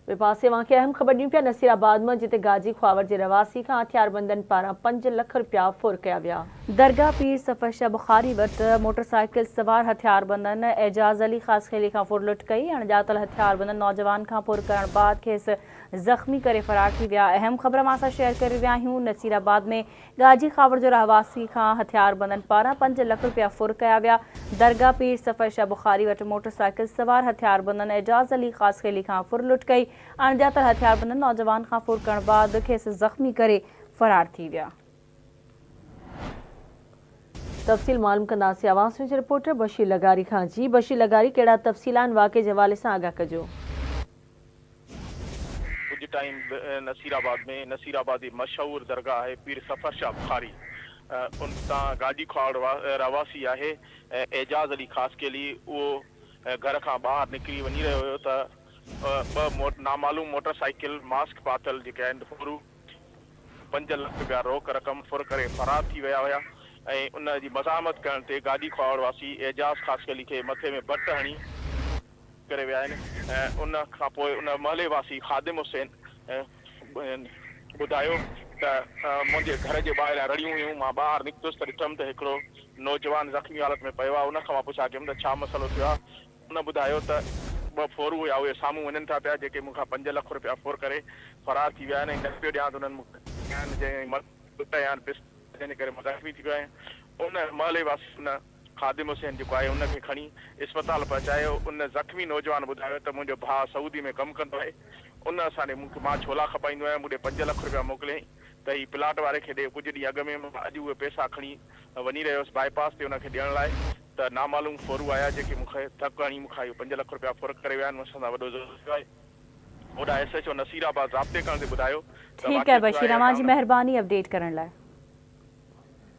वे पासे वहाँ अहम ख़बर ॾियूं पिया नसीराबाद में जिते गाजी ख्वावर के रवासी का हथियारबंदन पारा 5 लाख रुपया फुर कया विया। दरगाह पीर सफ़र शाह बुखारी वट मोटरसाइकिल सवार हथियारबंदन एजाज़ अली ख़ास खेली का फुर लुट कई। अणजातल हथियारबंदन नौजवान का फुर करण बाद खेस ज़ख्मी करे फरार थी विया। अहम ख़बर मां सां शेयर करे विया आहियूं। नसीराबाद में गाजी ख़ावर जो रहवासी का हथियारबंदन पारा 5 लाख रुपया फुर कया विया। दरगाह पीर सफ़र शाह बुखारी वट मोटरसाइकिल सवार हथियारबंदन एजाज़ अली ख़ास खेली का फुर लुट कई। अणजातल हथियारबंदन नौजवान का फुर करण बाद खेस ज़ख्मी करे फरार थी विया। तफ़सील मालूम कंदासीं आवाज़ में रिपोर्टर बशीर लगारी खां। जी बशीर लगारी, कहिड़ा तफ़सीलान वाक़े जे हवाले सां आगाह कजो। कुछ टाइम नसीराबाद में नसीराबादी मशहूर दरगाह है पीर सफ़र शाह बुखारी उन गाजी ख्वाड़ रवासी है एजाज़ अली ख़ास के लिए वो घर का बाहर निकली वही रो तो नामालूम मोटरसाइकिल मास्क पातल जो फुरू 5 लाख रुपया रोक रक़म फुर करे फरार थी विया हुआ। उन जी मज़ामत करण ते गाजी ख्वाड़ वासी एजाज़ ख़ास के लिए मथे में बट हणी करे विया आहिनि। उन खां पोइ उन महले वासी ख़ादिम हुसैन ॿुधायो त मुंहिंजे घर जे ॿाहिरां रड़ियूं हुयूं, मां ॿाहिरि निकितुसि त ॾिठमि त हिकिड़ो नौजवान ज़ख़्मी हालत में पियो आहे। उन खां मां पुछा कयुमि त छा मसइलो थियो आहे। उन ॿुधायो त 2 फोरू हुया, उहे साम्हूं वञनि था पिया, जेके मूंखां 5 लाख रुपया फुर करे फरार थी विया आहिनि। न पियो ॾियां त उन्हनि जंहिं करे मां ज़ख़्मी थी वियो आहियां। उन महले वासी उन ख़ादिम हुसैन जेको आहे उनखे खणी अस्पताल पहुचायो। उन ज़ख़्मी नौजवान ॿुधायो त मुंहिंजो भाउ सऊदी में कमु कंदो आहे। उन असांजे मां छोला खपाईंदो आहियां, मूंखे 5 लाख रुपया मोकिलियईं त ही प्लाट वारे खे ॾे। कुझु ॾींहं अॻु में अॼु उहे पैसा खणी वञी रहियोसि बाईपास ते उनखे ॾियण लाइ त नामालूम फोरू आया जेके मूंखे धक हणी मूंखां इहो 5 लाख रुपया फुर करे विया आहिनि। असां सां वॾो ज़रूरु आहे। ओॾा SHO नसीराबाद राब्ते करण ते ॿुधायो। ठीक है बशीर, अवां जी मेहरबानी अपडेट करण लाइ।